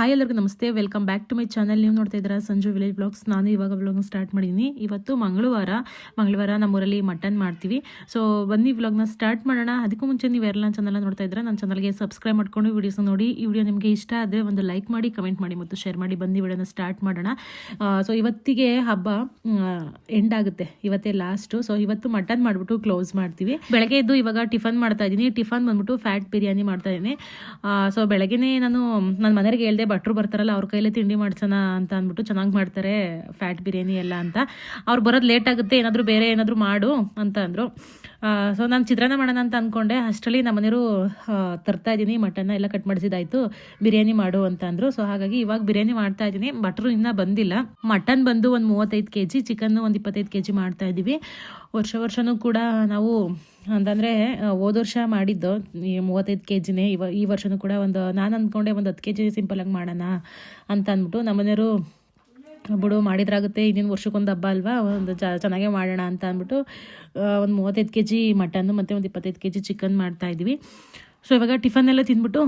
Hi ಎಲ್ಲರಿಗೂ ನಮಸ್ತೆ, welcome back to my channel. ನೀವು ನೋಡ್ತಾ ಇದ್ದೀರಾ ಸಂಜು ವಿಲೇಜ್ ಬ್ಲಾಗ್ಸ್. ನಾನು ಇವಾಗ ವ್ಲಾಗ್ನ ಸ್ಟಾರ್ಟ್ ಮಾಡಿದ್ದೀನಿ. ಇವತ್ತು ಮಂಗಳವಾರ ನಮ್ಮೂರಲ್ಲಿ ಮಟನ್ ಮಾಡ್ತೀವಿ. ಸೊ ಬನ್ನಿ ವ್ಲಾಗ್ನ ಸ್ಟಾರ್ಟ್ ಮಾಡೋಣ. ಅದಕ್ಕೂ ಮುಂಚೆ ನೀವು ಯಾರೆಲ್ಲ ಚಾನಲ್ ನೋಡ್ತಾ ಇದ್ದೀರಾ ನನ್ನ ಚಾನಲ್ಗೆ ಸಬ್ಸ್ಕ್ರೈಬ್ ಮಾಡ್ಕೊಂಡು ವಿಡಿಯೋಸ್ ನೋಡಿ. ಈ ವಿಡಿಯೋ ನಿಮಗೆ ಇಷ್ಟ ಆದರೆ ಒಂದು ಲೈಕ್ ಮಾಡಿ, ಕಮೆಂಟ್ ಮಾಡಿ ಮತ್ತು ಶೇರ್ ಮಾಡಿ. ಬನ್ನಿ ವಿಡಿಯೋನ ಸ್ಟಾರ್ಟ್ ಮಾಡೋಣ. ಸೊ ಇವತ್ತಿಗೆ ಹಬ್ಬ ಎಂಡ್ ಆಗುತ್ತೆ, ಇವತ್ತೇ ಲಾಸ್ಟು. ಸೊ ಇವತ್ತು ಮಟನ್ ಮಾಡಿಬಿಟ್ಟು ಕ್ಲೋಸ್ ಮಾಡ್ತೀವಿ. ಬೆಳಗ್ಗೆ ಎದ್ದು ಇವಾಗ ಟಿಫನ್ ಮಾಡ್ತಾ ಇದ್ದೀನಿ. ಟಿಫನ್ ಬಂದ್ಬಿಟ್ಟು ಫ್ಯಾಟ್ ಬಿರಿಯಾನಿ ಮಾಡ್ತಾ ಇದ್ದೀನಿ. ಸೊ ಬೆಳಗ್ಗೆನೇ ನಾನು ನನ್ನ ಮನೆಯವರಿಗೆ ಹೇಳ್ದೆ, ಭಟ್ರು ಬರ್ತಾರಲ್ಲ ಅವ್ರ ಕೈಲೇ ತಿಂಡಿ ಮಾಡ್ಸೋಣ ಅಂತ ಅಂದ್ಬಿಟ್ಟು, ಚೆನ್ನಾಗಿ ಮಾಡ್ತಾರೆ ಫ್ಯಾಟ್ ಬಿರಿಯಾನಿ ಎಲ್ಲ ಅಂತ. ಅವ್ರು ಬರೋದು ಲೇಟ್ ಆಗುತ್ತೆ, ಏನಾದರೂ ಬೇರೆ ಏನಾದರೂ ಮಾಡು ಅಂತ ಅಂದರು. ಸೊ ನಾನು ಚಿತ್ರಾನ್ನ ಮಾಡೋಣ ಅಂತ ಅಂದ್ಕೊಂಡೆ. ಅಷ್ಟರಲ್ಲಿ ನಮ್ಮ ಮನೆಯವರು ತರ್ತಾ ಇದ್ದೀನಿ, ಮಟನ್ನ ಎಲ್ಲ ಕಟ್ ಮಾಡಿಸಿದಾಯಿತು, ಬಿರಿಯಾನಿ ಮಾಡು ಅಂತ ಅಂದರು. ಸೊ ಹಾಗಾಗಿ ಇವಾಗ ಬಿರಿಯಾನಿ ಮಾಡ್ತಾ ಇದ್ದೀನಿ. ಭಟ್ರು ಇನ್ನೂ ಬಂದಿಲ್ಲ. ಮಟನ್ ಬಂದು ಒಂದು 35 kg, ಚಿಕನ್ನು ಒಂದು 25 kg ಮಾಡ್ತಾ ಇದ್ದೀವಿ. ವರ್ಷನೂ ಕೂಡ ನಾವು ಅಂತಂದರೆ ಹೋದ ವರ್ಷ ಮಾಡಿದ್ದು ಈ 35 kgನೇ. ಈ ವರ್ಷನೂ ಕೂಡ ನಾನು ಅಂದ್ಕೊಂಡೆ ಒಂದು 10 kg ಸಿಂಪಲಾಗಿ ಮಾಡೋಣ ಅಂತ ಅಂದ್ಬಿಟ್ಟು, ನಮ್ಮನೆಯವರು ಬಿಡು ಮಾಡಿದ್ರಾಗುತ್ತೆ, ಇನ್ನೇನು ವರ್ಷಕ್ಕೊಂದು ಹಬ್ಬ ಅಲ್ವಾ, ಒಂದು ಚೆನ್ನಾಗೇ ಮಾಡೋಣ ಅಂತ ಅಂದ್ಬಿಟ್ಟು ಒಂದು 35 kg ಮಟನ್ನು ಮತ್ತು ಒಂದು 25 kg ಚಿಕನ್ ಮಾಡ್ತಾಯಿದ್ವಿ. ಸೊ ಇವಾಗ ಟಿಫನ್ ಎಲ್ಲ ತಿಂದ್ಬಿಟ್ಟು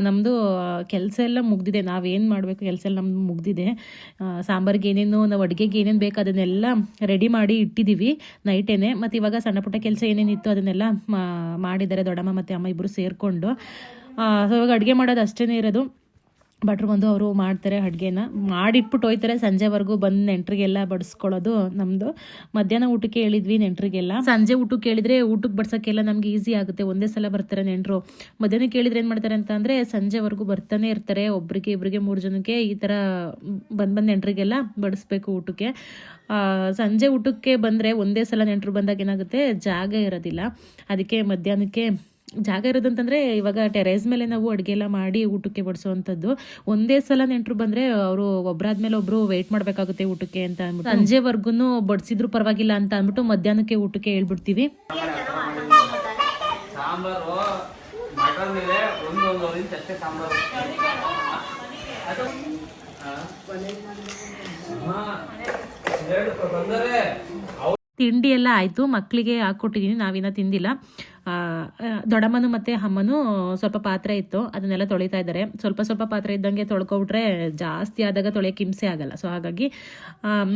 ನಮ್ಮದು ಕೆಲಸ ಎಲ್ಲ ಮುಗ್ದಿದೆ. ನಾವೇನು ಮಾಡಬೇಕು ಕೆಲಸ ಎಲ್ಲ ನಮ್ದು ಮುಗ್ದಿದೆ. ಸಾಂಬಾರಿಗೆ ಏನೇನು, ನಾವು ಅಡುಗೆಗೆ ಏನೇನು ಬೇಕು ಅದನ್ನೆಲ್ಲ ರೆಡಿ ಮಾಡಿ ಇಟ್ಟಿದ್ದೀವಿ ನೈಟೇನೆ. ಮತ್ತು ಇವಾಗ ಸಣ್ಣ ಪುಟ್ಟ ಕೆಲಸ ಏನೇನಿತ್ತು ಅದನ್ನೆಲ್ಲ ಮಾಡಿದ್ದಾರೆ ದೊಡ್ಡಮ್ಮ ಮತ್ತು ಅಮ್ಮ ಇಬ್ಬರು ಸೇರಿಕೊಂಡು. ಸೊ ಇವಾಗ ಅಡುಗೆ ಮಾಡೋದು ಅಷ್ಟೇ ಇರೋದು. ಭಟ್ರು ಬಂದು ಅವರು ಮಾಡ್ತಾರೆ, ಅಡುಗೆನ ಮಾಡಿಟ್ಬಿಟ್ಟು ಹೋಯ್ತಾರೆ. ಸಂಜೆವರೆಗೂ ಬಂದು ನೆಂಟ್ರಿಗೆಲ್ಲ ಬಡಿಸ್ಕೊಳ್ಳೋದು ನಮ್ಮದು. ಮಧ್ಯಾಹ್ನ ಊಟಕ್ಕೆ ಹೇಳಿದ್ವಿ ನೆಂಟ್ರಿಗೆಲ್ಲ. ಸಂಜೆ ಊಟಕ್ಕೆ ಹೇಳಿದ್ರೆ ಊಟಕ್ಕೆ ಬಡ್ಸೋಕ್ಕೆಲ್ಲ ನಮ್ಗೆ ಈಸಿ ಆಗುತ್ತೆ, ಒಂದೇ ಸಲ ಬರ್ತಾರೆ ನೆಂಟರು. ಮಧ್ಯಾಹ್ನಕ್ಕೆ ಹೇಳಿದ್ರೆ ಏನು ಮಾಡ್ತಾರೆ ಅಂತ ಅಂದರೆ, ಸಂಜೆವರೆಗೂ ಬರ್ತಾನೆ ಇರ್ತಾರೆ. ಒಬ್ಬರಿಗೆ ಇಬ್ಬರಿಗೆ 3 ಜನಕ್ಕೆ ಈ ಥರ ಬಂದು ನೆಂಟ್ರಿಗೆಲ್ಲ ಬಡಿಸ್ಬೇಕು ಊಟಕ್ಕೆ. ಸಂಜೆ ಊಟಕ್ಕೆ ಬಂದರೆ ಒಂದೇ ಸಲ ನೆಂಟರು ಬಂದಾಗ ಏನಾಗುತ್ತೆ, ಜಾಗ ಇರೋದಿಲ್ಲ. ಅದಕ್ಕೆ ಮಧ್ಯಾಹ್ನಕ್ಕೆ ಜಾಗ ಇರೋದಂತಂದರೆ ಇವಾಗ ಟೆರೇಸ್ ಮೇಲೆ ನಾವು ಅಡುಗೆ ಎಲ್ಲ ಮಾಡಿ ಊಟಕ್ಕೆ ಬಡಿಸೋವಂಥದ್ದು. ಒಂದೇ ಸಲ ನೆಂಟರು ಬಂದರೆ ಅವರು ಒಬ್ಬರಾದ್ಮೇಲೆ ಒಬ್ಬರು ವೆಯ್ಟ್ ಮಾಡಬೇಕಾಗುತ್ತೆ ಊಟಕ್ಕೆ ಅಂತ ಅಂದ್ಬಿಟ್ಟು, ಸಂಜೆವರೆಗೂ ಬಡಿಸಿದ್ರು ಪರವಾಗಿಲ್ಲ ಅಂತ ಅಂದ್ಬಿಟ್ಟು ಮಧ್ಯಾಹ್ನಕ್ಕೆ ಊಟಕ್ಕೆ ಹೇಳ್ಬಿಡ್ತೀವಿ. ತಿಂಡಿ ಎಲ್ಲ ಆಯಿತು, ಮಕ್ಕಳಿಗೆ ಹಾಕ್ಕೊಟ್ಟಿದ್ದೀನಿ, ನಾವಿನ್ನ ತಿಂದಿಲ್ಲ. ದೊಡ್ಡಮ್ಮನು ಮತ್ತು ಅಮ್ಮನೂ ಸ್ವಲ್ಪ ಪಾತ್ರೆ ಇತ್ತು, ಅದನ್ನೆಲ್ಲ ತೊಳಿತಾ ಇದ್ದಾರೆ. ಸ್ವಲ್ಪ ಪಾತ್ರೆ ಇದ್ದಂಗೆ ತೊಳ್ಕೊಬಿಟ್ರೆ ಜಾಸ್ತಿ ಆದಾಗ ತೊಳೆಯೋಕೆ ಹಿಂಸೆ ಆಗಲ್ಲ. ಸೊ ಹಾಗಾಗಿ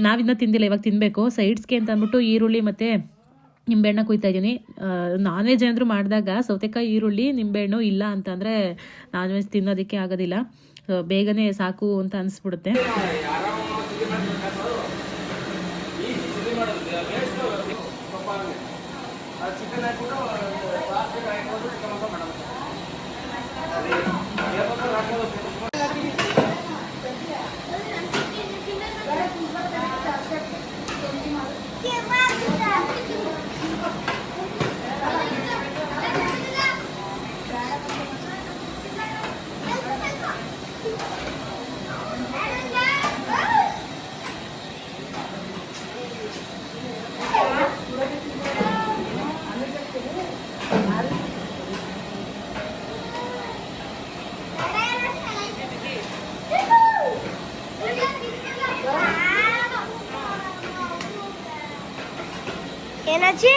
ನಾವಿನ್ನ ತಿಂದಿಲ್ಲ, ಇವಾಗ ತಿನ್ನಬೇಕು. ಸೈಡ್ಸ್ಗೆ ಅಂತ ಅಂದ್ಬಿಟ್ಟು ಈರುಳ್ಳಿ ಮತ್ತು ನಿಂಬೆಹಣ್ಣು ಕುಯ್ತಾ ಇದ್ದೀನಿ. ನಾನ್ ವೆಜ್ ಏನಾದರೂ ಮಾಡಿದಾಗ ಸೌತೆಕಾಯಿ, ಈರುಳ್ಳಿ, ನಿಂಬೆಹಣ್ಣು ಇಲ್ಲ ಅಂತಂದರೆ ನಾನ್ ವೆಜ್ ತಿನ್ನೋದಕ್ಕೆ ಆಗೋದಿಲ್ಲ. ಬೇಗನೆ ಸಾಕು ಅಂತ ಅನಿಸ್ಬಿಡುತ್ತೆ. ಏನಾಚಿ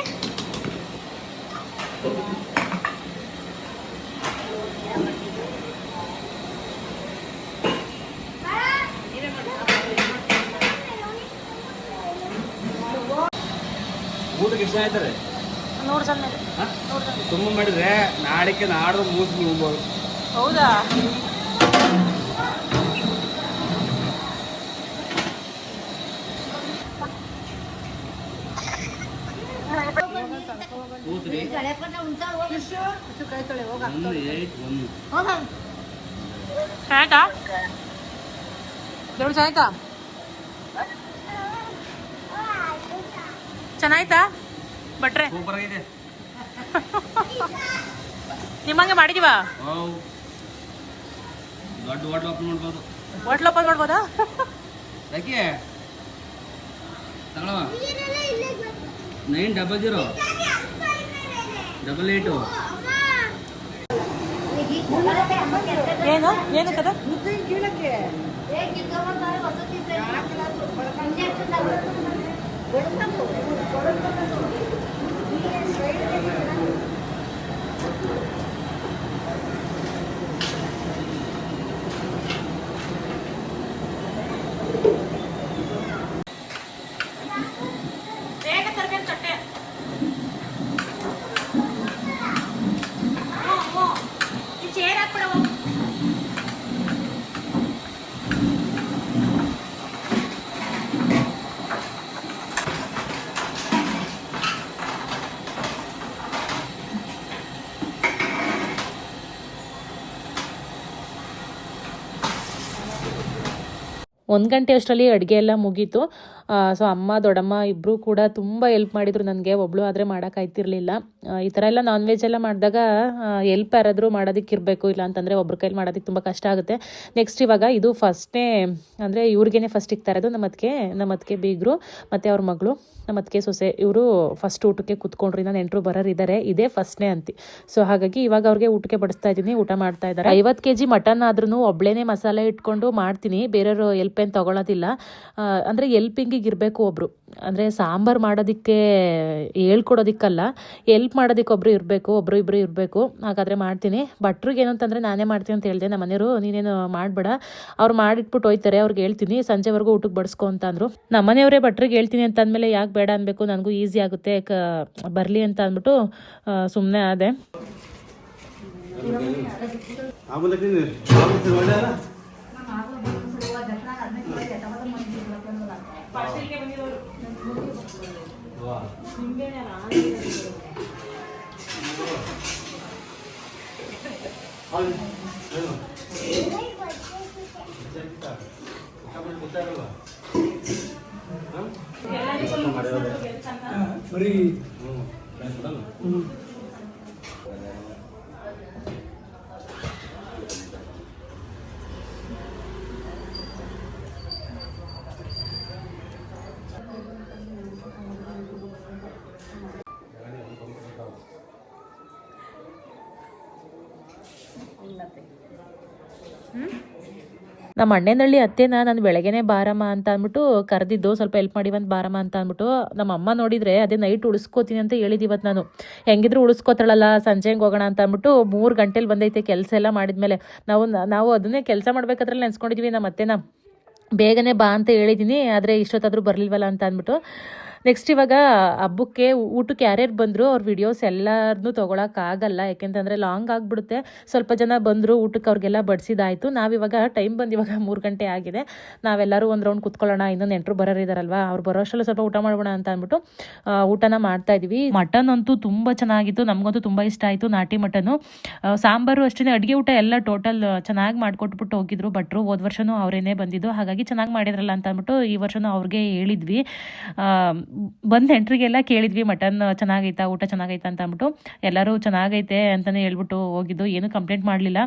ಊಟಕ್ಕೆ ಎಷ್ಟು ಆಯ್ತಾರೆ? 100 ಜನ ತುಂಬ ಮಾಡಿದ್ರೆ ನಾಡಿಕೆ ನಾಡ್ದು ಮೂಸಿ ಹೋಗ್ಬೋದು. ಹೌದಾ? ಚೆನ್ನಾಯ್ತಾ ಭಟ್ರೆ? ಸೂಪರ್ ಆಗಿದೆ. ನಿಮ್ಮಂಗೆ ಮಾಡಿದೀವ? ದೊಡ್ಡ ಹೋಟ್ಲ್ ಓಪನ್ ಮಾಡ್ಬೋದು. ಹೋಟ್ಲ್ ಓಪನ್ ಮಾಡ್ಬೋದಾ? ಯಾಕೆ ತಗೊಳವ 900 88. ಏನು ಕದ 1 ಗಂಟೆ ಅಷ್ಟರಲ್ಲಿ ಅಡುಗೆ ಎಲ್ಲ ಮುಗೀತು. ಸೊ ಅಮ್ಮ ದೊಡ್ಡಮ್ಮ ಇಬ್ಬರು ಕೂಡ ತುಂಬ ಹೆಲ್ಪ್ ಮಾಡಿದರು ನನಗೆ. ಒಬ್ಬಳು ಆದರೆ ಮಾಡೋಕ್ಕಾಯ್ತಿರ್ಲಿಲ್ಲ. ಈ ಥರ ಎಲ್ಲ ನಾನ್ ವೆಜ್ ಎಲ್ಲ ಮಾಡಿದಾಗ ಹೆಲ್ಪ್ ಯಾರಾದರೂ ಮಾಡೋದಕ್ಕಿರಬೇಕು, ಇಲ್ಲ ಅಂತಂದರೆ ಒಬ್ರ ಕೈಲಿ ಮಾಡೋದಕ್ಕೆ ತುಂಬ ಕಷ್ಟ ಆಗುತ್ತೆ. ನೆಕ್ಸ್ಟ್ ಇವಾಗ ಇದು ಫಸ್ಟ್ನೇ ಅಂದರೆ ಇವ್ರಿಗೇ ಫಸ್ಟ್ ಇಕ್ತಾ ಇರೋದು. ನಮ್ಮ ಅದಕ್ಕೆ ಬೀಗರು ಮತ್ತು ಅವ್ರ ಮಗಳು, ನಮ್ಮ ಅದಕ್ಕೆ ಸೊಸೆ, ಇವರು ಫಸ್ಟ್ ಊಟಕ್ಕೆ ಕೂತ್ಕೊಂಡ್ರು. ಇನ್ನು ನೆಂಟರು ಬರೋರಿದ್ದಾರೆ, ಇದೇ ಫಸ್ಟ್ನೇ ಅಂತಿ. ಸೊ ಹಾಗಾಗಿ ಇವಾಗ ಅವ್ರಿಗೆ ಊಟಕ್ಕೆ ಬಡಿಸ್ತಾ ಇದ್ದೀನಿ, ಊಟ ಮಾಡ್ತಾ ಇದ್ದಾರೆ. 50 kg ಮಟನ್ ಆದ್ರೂ ಒಬ್ಳೇನೆ ಮಸಾಲೆ ಇಟ್ಕೊಂಡು ಮಾಡ್ತೀನಿ, ಬೇರೆಯವರು ಹೆಲ್ಪ್ ಏನು ತೊಗೊಳೋದಿಲ್ಲ. ಅಂದರೆ ಹೆಲ್ಪಿಂಗಿಗೆ ಇರಬೇಕು ಒಬ್ಬರು, ಅಂದರೆ ಸಾಂಬಾರು ಮಾಡೋದಕ್ಕೆ ಹೇಳ್ಕೊಡೋದಕ್ಕಲ್ಲ, ಹೆಲ್ಪ್ ಮಾಡೋದಕ್ಕೆ ಒಬ್ಬರು ಇರಬೇಕು, ಒಬ್ಬರು ಇಬ್ಬರು ಇರಬೇಕು. ಹಾಗಾದರೆ ಮಾಡ್ತೀನಿ. ಭಟ್ರಿಗೆ ಏನು ಅಂತಂದರೆ ನಾನೇ ಮಾಡ್ತೀನಿ ಅಂತ ಹೇಳಿದೆ. ನಮ್ಮ ಮನೆಯವರು ನೀನೇನು ಮಾಡಬೇಡ, ಅವ್ರು ಮಾಡಿಟ್ಬಿಟ್ಟು ಹೋಯ್ತಾರೆ, ಅವ್ರಿಗೆ ಹೇಳ್ತೀನಿ ಸಂಜೆವರೆಗೂ ಊಟಕ್ಕೆ ಬಡಿಸ್ಕೊ ಅಂತ ಅಂದರು. ನಮ್ಮ ಮನೆಯವರೇ ಭಟ್ರಿಗೆ ಹೇಳ್ತೀನಿ ಅಂತ ಅಂದಮೇಲೆ ಯಾಕೆ ಬೇಡ ಅನ್ಬೇಕು, ನನಗೂ ಈಸಿ ಆಗುತ್ತೆ ಬರಲಿ ಅಂತ ಅಂದ್ಬಿಟ್ಟು ಸುಮ್ಮನೆ ಆದೆ. ನಮ್ಮ ಅಣ್ಣನಹಳ್ಳಿ ಅತ್ತೆನ ನಾನು ಬೆಳಗ್ಗೆನೇ ಬಾರಮ್ಮ ಅಂತ ಅಂದ್ಬಿಟ್ಟು ಕರೆದಿದ್ದು, ಸ್ವಲ್ಪ ಹೆಲ್ಪ್ ಮಾಡಿ ಒಂದು ಬಾರಮ್ಮ ಅಂತ ಅಂದ್ಬಿಟ್ಟು. ನಮ್ಮ ಅಮ್ಮ ನೋಡಿದರೆ ಅದೇ ನೈಟ್ ಉಳಿಸ್ಕೋತೀನಿ ಅಂತ ಹೇಳಿದ್ದು ಇವತ್ತು ನಾನು. ಹೆಂಗಿದ್ರು ಉಳಿಸ್ಕೋತಾಳಲ್ಲ, ಸಂಜೆ ಹೆಂಗೆ ಹೋಗೋಣ ಅಂತ ಅಂದ್ಬಿಟ್ಟು 3 ಗಂಟೆಲಿ ಬಂದೈತೆ ಕೆಲಸ ಎಲ್ಲ ಮಾಡಿದ್ಮೇಲೆ. ನಾವು ಅದನ್ನೇ ಕೆಲಸ ಮಾಡ್ಬೇಕಾದ್ರಲ್ಲಿ ನೆನೆಸ್ಕೊಂಡಿದ್ವಿ ನಮ್ಮ ಅತ್ತೆನ. ಬೇಗನೆ ಬಾ ಅಂತ ಹೇಳಿದ್ದೀನಿ, ಆದರೆ ಇಷ್ಟೊತ್ತಾದರೂ ಬರಲಿಲ್ವಲ್ಲ ಅಂತ ಅಂದ್ಬಿಟ್ಟು. ನೆಕ್ಸ್ಟ್ ಇವಾಗ ಹಬ್ಬಕ್ಕೆ ಊಟಕ್ಕೆ ಯಾರ್ಯಾರು ಬಂದರು ಅವ್ರ ವಿಡಿಯೋಸ್ ಎಲ್ಲರನ್ನೂ ತೊಗೊಳಕ್ಕಾಗಲ್ಲ, ಯಾಕೆಂತಂದರೆ ಲಾಂಗ್ ಆಗಿಬಿಡುತ್ತೆ. ಸ್ವಲ್ಪ ಜನ ಬಂದರು, ಊಟಕ್ಕೆ ಅವ್ರಿಗೆಲ್ಲ ಬಡಿಸಿದಾಯಿತು. ನಾವಿವಾಗ ಟೈಮ್ ಬಂದು ಇವಾಗ 3 ಗಂಟೆ ಆಗಿದೆ. ನಾವೆಲ್ಲರೂ ಒಂದು ರೌಂಡ್ ಕುತ್ಕೊಳ್ಳೋಣ, ಇನ್ನೂ ನೆಂಟರು ಬರೋರಿದ್ದಾರಲ್ವ, ಅವ್ರು ಬರೋ ಅಷ್ಟರಲ್ಲಿ ಸ್ವಲ್ಪ ಊಟ ಮಾಡೋಣ ಅಂತ ಅಂದ್ಬಿಟ್ಟು ಊಟನ ಮಾಡ್ತಾಯಿದ್ವಿ. ಮಟನ್ ಅಂತೂ ತುಂಬ ಚೆನ್ನಾಗಿತ್ತು, ನಮಗಂತೂ ತುಂಬ ಇಷ್ಟ ಆಯಿತು. ನಾಟಿ ಮಟನ್ನು, ಸಾಂಬಾರು ಅಷ್ಟೇ, ಅಡುಗೆ ಊಟ ಎಲ್ಲ ಟೋಟಲ್ ಚೆನ್ನಾಗಿ ಮಾಡಿಕೊಟ್ಬಿಟ್ಟು ಹೋಗಿದ್ರು ಭಟ್ರು. ಹೋದ ವರ್ಷವೂ ಅವರೇನೇ ಬಂದಿದ್ದು, ಹಾಗಾಗಿ ಚೆನ್ನಾಗಿ ಮಾಡಿದ್ರಲ್ಲ ಅಂತ ಅಂದ್ಬಿಟ್ಟು ಈ ವರ್ಷವೂ ಅವ್ರಿಗೆ ಹೇಳಿದ್ವಿ. ಬಂದು ನೆಂಟರಿಗೆಲ್ಲ ಕೇಳಿದ್ವಿ ಮಟನ್ ಚೆನ್ನಾಗೈತಾ, ಊಟ ಚೆನ್ನಾಗೈತಾ ಅಂತ ಅಂದ್ಬಿಟ್ಟು. ಎಲ್ಲರೂ ಚೆನ್ನಾಗೈತೆ ಅಂತಲೇ ಹೇಳ್ಬಿಟ್ಟು ಹೋಗಿದ್ದು, ಏನೂ ಕಂಪ್ಲೇಂಟ್ ಮಾಡಲಿಲ್ಲ.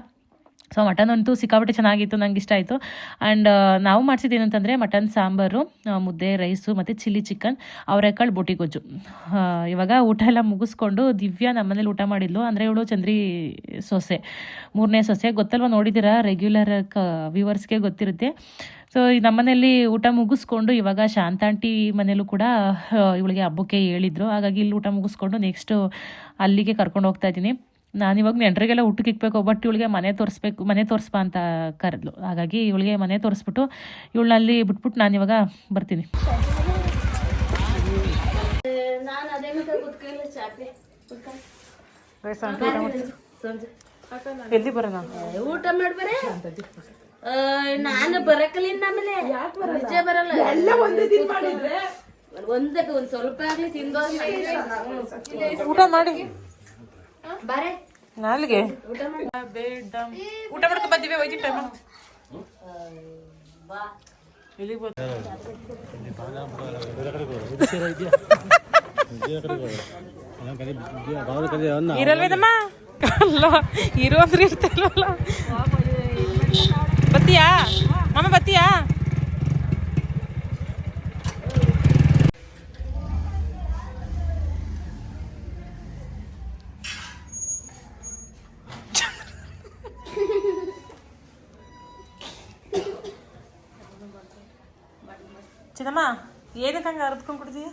ಸೊ ಮಟನ್ ಅಂತೂ ಸಿಕ್ಕಾಪಟ್ಟೆ ಚೆನ್ನಾಗಿತ್ತು, ನಂಗೆ ಇಷ್ಟ ಆಯಿತು. ಆ್ಯಂಡ್ ನಾವು ಮಾಡಿಸಿದ್ದು ಏನಂತಂದರೆ ಮಟನ್ ಸಾಂಬಾರು, ಮುದ್ದೆ, ರೈಸು ಮತ್ತು ಚಿಲ್ಲಿ ಚಿಕನ್, ಅವರೆಕಾಳು ಬೋಟಿ ಗೊಜ್ಜು. ಇವಾಗ ಊಟ ಎಲ್ಲ ಮುಗಿಸ್ಕೊಂಡು ದಿವ್ಯಾ ನಮ್ಮನೇಲಿ ಊಟ ಮಾಡಿದ್ಲು. ಅಂದರೆ ಇವಳು ಚಂದ್ರಿ ಸೊಸೆ, 3ನೇ ಸೊಸೆ. ಗೊತ್ತಲ್ವ, ನೋಡಿದ್ದೀರಾ, ರೆಗ್ಯುಲರ್ ವ್ಯೂವರ್ಸ್ಗೆ ಗೊತ್ತಿರುತ್ತೆ. ಸೊ ನಮ್ಮನೇಲಿ ಊಟ ಮುಗಿಸ್ಕೊಂಡು ಇವಾಗ ಶಾಂತಾಂಟಿ ಮನೇಲೂ ಕೂಡ ಇವಳಿಗೆ ಹಬ್ಬಕ್ಕೆ ಹೇಳಿದ್ರು. ಹಾಗಾಗಿ ಇಲ್ಲಿ ಊಟ ಮುಗಿಸ್ಕೊಂಡು ನೆಕ್ಸ್ಟು ಅಲ್ಲಿಗೆ ಕರ್ಕೊಂಡು ಹೋಗ್ತಾ ಇದ್ದೀನಿ. ನಾನಿವಾಗ ನೆಂಟರಿಗೆಲ್ಲ ಊಟಕ್ಕೆ ಇಕ್ಬೇಕು, ಬಟ್ ಇವಳಿಗೆ ಮನೆ ತೋರಿಸ್ಬಾ ಅಂತ ಕರೆದ್ಲು. ಹಾಗಾಗಿ ಇವಳಿಗೆ ಮನೆ ತೋರಿಸ್ಬಿಟ್ಟು ಇವಳಲ್ಲಿ ಬಿಟ್ಬಿಟ್ಟು ನಾನಿವಾಗ ಬರ್ತೀನಿ. ಎಲ್ಲಿ ಬರೋಣ, ಊಟ ಮಾಡ್ಬಾರೆ. ನಾನು ಬರಕಲಿಲ್ಲ, ಆಮೇಲೆ ನಿಜ ಬರಲ್ಲ. ಎಲ್ಲ ಒಂದೇ ದಿನ ಮಾಡಿದ್ರೆ ಒಂದ್ ಸ್ವಲ್ಪ ಆಗ್ಲಿ ತಿಂದೋಗಿ ಊಟ ಮಾಡಿ ಬಾರೆ ನಾಲ್ಗೆ ಊಟ ಮಾಡ್ಕೊ ಬಂದಿವೆ. ಹೋಯ್ತೀನಿ ಟೈಮ್ ಇರಲ್ವೇದಮ್ಮ, ಅಲ್ಲ ಇರು ಅಂದ್ರೆ ಇರ್ತಿಲ್ವಲ್ಲ. ಬತ್ತೀಯಾ ಮಾಮ, ಬತ್ತೀಯಾ? ಚಿನ್ನಮ್ಮ, ಏನಕ್ಕೆ ಹಂಗೆ ಅರ್ದ್ಕೊಂಡು ಕೊಡ್ತೀಯ?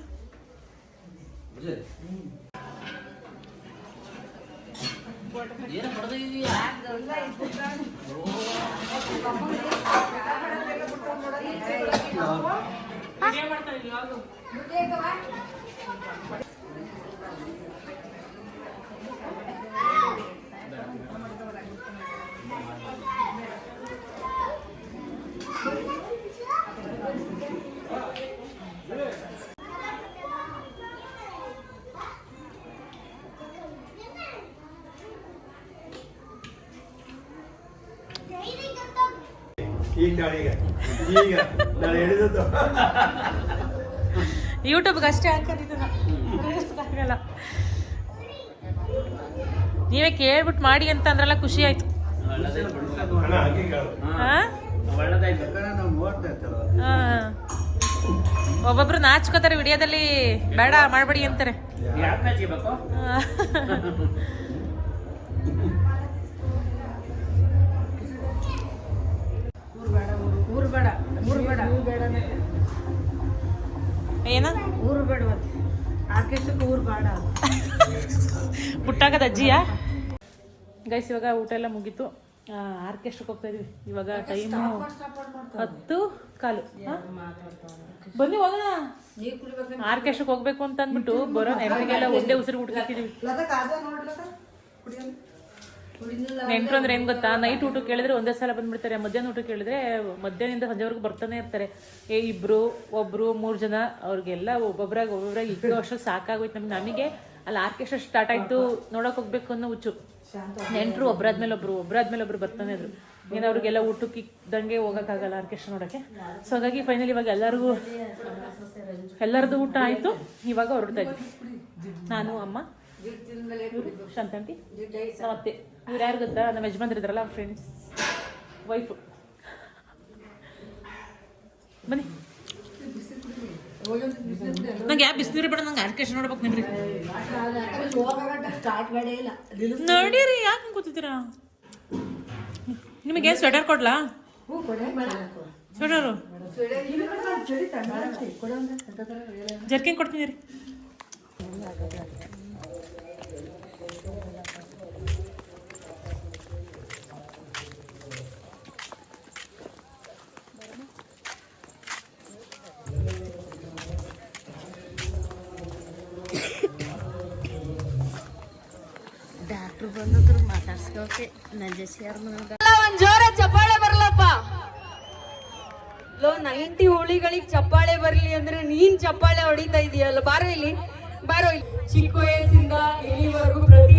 ಈಗ ನಾನು ಹೇಳಿದ್ದು ಯೂಟ್ಯೂಬ್ಗೆ ಅಷ್ಟೇ ಹಾಕೋದಿದ್ದಲ್ಲ ನೀವೇ ಕೇಳ್ಬಿಟ್ಟು ಮಾಡಿ ಅಂತ ಅಂದ್ರಲ್ಲ ಖುಷಿ ಆಯ್ತು. ಒಬ್ಬೊಬ್ರು ನಾಚ್ಕೋತಾರೆ ವಿಡಿಯೋದಲ್ಲಿ, ಬೇಡ ಮಾಡ್ಬೇಡಿ ಅಂತಾರೆ. ಏನ ಊರು ಬೇಡ ಆರ್ಕೆಸ್ಟ್ರಕ್ಕೆ ಊರು ಬೇಡ ಪುಟ್ಟಾಗದ ಅಜ್ಜಿಯಾ. ಗೈಸ್ ಇವಾಗ ಊಟ ಎಲ್ಲ ಮುಗೀತು, ಆರ್ಕೆಸ್ಟ್ರಕ್ಕೆ ಹೋಗ್ತಾ ಇದೀವಿ. ಇವಾಗ ಟೈಮು 10:15. ಬನ್ನಿ ಹೋಗೋಣ. ಆರ್ಕೆಸ್ಟ್ರಕ್ಕೆ ಹೋಗ್ಬೇಕು ಅಂತ ಅಂದ್ಬಿಟ್ಟು ಬರೋ ನೆಂಟರಿಗೆಲ್ಲ ಒಂದೇ ಉಸಿರು ಹುಡುಕಿದ್ದೀವಿ. ನೆಂಟರು ಅಂದ್ರೆ ಏನ್ ಗೊತ್ತಾ, ನೈಟ್ ಊಟ ಕೇಳಿದ್ರೆ ಒಂದೇ ಸಲ ಬಂದ್ಬಿಡ್ತಾರೆ, ಮಧ್ಯಾಹ್ನ ಊಟ ಕೇಳಿದ್ರೆ ಮಧ್ಯಾಹ್ನದಿಂದ ಸಂಜೆವರೆಗೂ ಬರ್ತಾನೆ ಇರ್ತಾರೆ. ಇಬ್ರು ಒಬ್ರು 3 ಜನ, ಅವ್ರಿಗೆಲ್ಲ ಒಬ್ಬೊಬ್ರಾಗ ಈಗ ವರ್ಷ ಸಾಕಾಗೋಯ್ತು ನಮಗೆ. ಅಲ್ಲಿ ಆರ್ಕೆಸ್ಟ್ರಾ ಸ್ಟಾರ್ಟ್ ಆಯ್ತು, ನೋಡಕ್ ಹೋಗ್ಬೇಕು ಅನ್ನೋ ಹುಚ್ಚು. ನೆಂಟರು ಒಬ್ರಾದ್ಮೇಲೆ ಒಬ್ರು ಬರ್ತಾನೆ ಇದ್ರು. ಏನು ಅವ್ರಿಗೆಲ್ಲ ಊಟಕ್ಕೆ ಇದ್ದಂಗೆ ಹೋಗೋಕ್ಕಾಗಲ್ಲ ಆರ್ಕೆಸ್ಟ್ರಾ ನೋಡೋಕ್ಕೆ. ಸೊ ಹಾಗಾಗಿ ಫೈನಲಿ ಇವಾಗ ಎಲ್ಲರದು ಊಟ ಆಯಿತು. ಇವಾಗ ಹೊರಡ್ತಾ ಇದ್ವಿ ನಾನು, ಅಮ್ಮ, ಶಾಂತಂಟಿ, ಮತ್ತೆ ಇವ್ರು ಯಾರು ಗೊತ್ತಾ, ನಮ್ಮ ಯಜಮಾನ್ರಿದ್ರಲ್ಲ, ಫ್ರೆಂಡ್ಸ್ ವೈಫು. ಬನ್ನಿ, ನಂಗೆ ಯಾವ ಬಿಸಿನೀರು ಬೇಡ, ನಂಗೆ ಆರ್ಕೆಸ್ಟ್ರಾ ನೋಡ್ಬೇಕು ನಿಮ್ರಿ. ನಡೀರಿ, ಯಾಕೆ ಕೂತಿದ್ದೀರಾ? ನಿಮಗೆ ಸ್ವೆಟರ್ ಕೊಡ್ಲಾ? ಸ್ವೆಟರು ಜರ್ಕಿನ್ ಕೊಡ್ತೀನಿ ರೀ. ಡಾಕ್ಟ್ರು ಬಂದಿದ್ರು ಮಾತಾಡ್ಸ್ಕೋಕೆ ಒಂದ್ ಜೋರ ಚಪ್ಪಾಳೆ ಬರ್ಲಪ್ಪ. 90 ಹುಳಿಗಳಿಗೆ ಚಪ್ಪಾಳೆ ಬರ್ಲಿ ಅಂದ್ರೆ ನೀನ್ ಚಪ್ಪಾಳೆ ಹೊಡಿತಾ ಇದೀಯಲ್ಲ. ಬಾರೋ ಇಲ್ಲಿ, ಬಾರೋ ಇಲ್ಲಿ. ಚಿಕ್ಕ ವಯಸ್ಸಿಂದ ಇಲ್ಲಿವರೆಗೂ ಪ್ರತಿ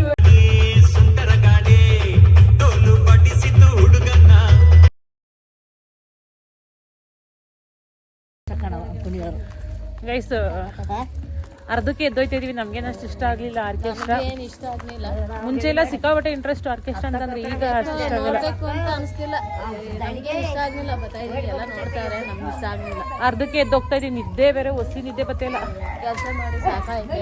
ಗೈಸ್ ಅರ್ಧಕ್ಕೆ ಎದ್ದೋಯ್ತಾ ಇದೀವಿ. ನಮ್ಗೇನು ಅಷ್ಟು ಇಷ್ಟ ಆಗ್ಲಿಲ್ಲ ಆರ್ಕೆಸ್ಟ್ರಾ. ಇಷ್ಟ ಆಗ್ಲಿಲ್ಲ. ಮುಂಚೆ ಎಲ್ಲ ಸಿಕ್ಕಾಪಟ್ಟೆ ಇಂಟ್ರೆಸ್ಟ್ ಆರ್ಕೆಸ್ಟ್ರಾ ಅಂತಂದ್ರೆ, ಈಗ ಅಷ್ಟು ಇಷ್ಟ ಆಗಲ್ಲ. ಅಂತ ಅನ್ಸ್ತಿಲ್ಲ, ಇಷ್ಟ ಆಗ್ಲಿಲ್ಲ. ಎಲ್ಲ ನೋಡ್ತಾರೆ, ನಮ್ಗೆ ಇಷ್ಟ ಆಗ್ಲಿಲ್ಲ. ಅರ್ಧಕ್ಕೆ ಎದ್ದೋಗ್ತಾ ಇದೀವಿ. ನಿದ್ದೆ ಬೇರೆ, ಹೊಸಿ ನಿದ್ದೆ ಬತ್ತಿಲ್ಲ. ಕೆಲಸ ಮಾಡಿ ಸಾಕಾಯ್ತು.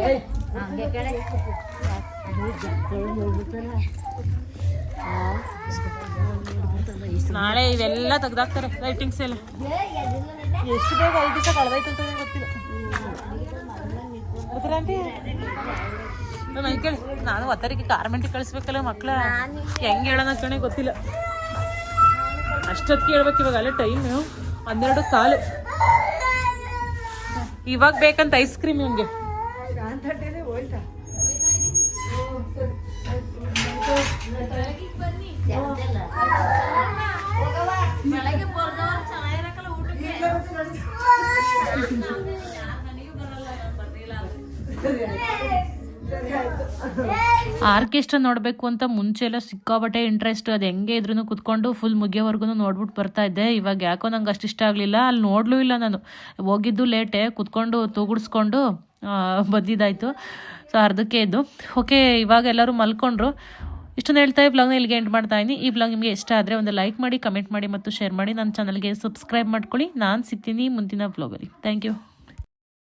ನಾಳೆ ಇವೆಲ್ಲ ತೆಗ್ದಾಕ್ತಾರೆ, ಲೈಟಿಂಗ್ಸ್ ಎಲ್ಲ. ಎಷ್ಟು ಬೇಗ 5 ದಿವಸ ಕಳೆದೈತೆ ಅಂತ ಗೊತ್ತಿಲ್ಲ. ಮೈಕೇಳಿ ನಾನು ಒತ್ತರಿಗೆ ಗಾರ್ಮೆಂಟಿಗೆ ಕಳಿಸ್ಬೇಕಲ್ಲ ಮಕ್ಳ, ಹೆಂಗೆ ಹೇಳೋಣ ಕಣೆ ಗೊತ್ತಿಲ್ಲ. ಅಷ್ಟೊತ್ತಿಗೆ ಹೇಳ್ಬೇಕು. ಇವಾಗ ಅಲ್ಲೇ ಟೈಮ್ 12:15. ಇವಾಗ ಬೇಕಂತ ಐಸ್ ಕ್ರೀಮ್ ಇವ್ನಿಗೆ. ಆರ್ಕೆಸ್ಟ್ರಾ ನೋಡಬೇಕು ಅಂತ ಮುಂಚೆ ಎಲ್ಲ ಸಿಕ್ಕಾಬಟ್ಟೆ ಇಂಟ್ರೆಸ್ಟ್. ಅದು ಹೆಂಗೆ ಇದ್ರೂ ಕುತ್ಕೊಂಡು ಫುಲ್ ಮುಗಿಯೋವರೆಗೂ ನೋಡ್ಬಿಟ್ಟು ಬರ್ತಾ ಇದ್ದೆ. ಇವಾಗ ಯಾಕೋ ನಂಗೆ ಅಷ್ಟು ಇಷ್ಟ ಆಗಲಿಲ್ಲ. ಅಲ್ಲಿ ನೋಡ್ಲೂ ಇಲ್ಲ ನಾನು, ಹೋಗಿದ್ದು ಲೇಟೆ, ಕುತ್ಕೊಂಡು ತೂಗುಡ್ಸ್ಕೊಂಡು ಬಂದಿದ್ದಾಯಿತು. ಸೊ ಅರ್ಧಕ್ಕೆ ಇದ್ದು ಓಕೆ. ಇವಾಗ ಎಲ್ಲರೂ ಮಲ್ಕೊಂಡ್ರು. ಇಷ್ಟೊಂದು ಹೇಳ್ತಾ ಈ ವ್ಲಾಗ್ನ ಇಲ್ಲಿಗೆ ಎಂಡ್ ಮಾಡ್ತಾ ಇದ್ದೀನಿ. ಈ ವ್ಲಾಗ್ ನಿಮಗೆ ಇಷ್ಟ ಆದರೆ ಒಂದು ಲೈಕ್ ಮಾಡಿ, ಕಮೆಂಟ್ ಮಾಡಿ ಮತ್ತು ಶೇರ್ ಮಾಡಿ. ನನ್ನ ಚಾನಲ್ಗೆ ಸಬ್ಸ್ಕ್ರೈಬ್ ಮಾಡ್ಕೊಳ್ಳಿ. ನಾನು ಸಿಗ್ತೀನಿ ಮುಂದಿನ ವ್ಲಾಗಲ್ಲಿ. Thank you.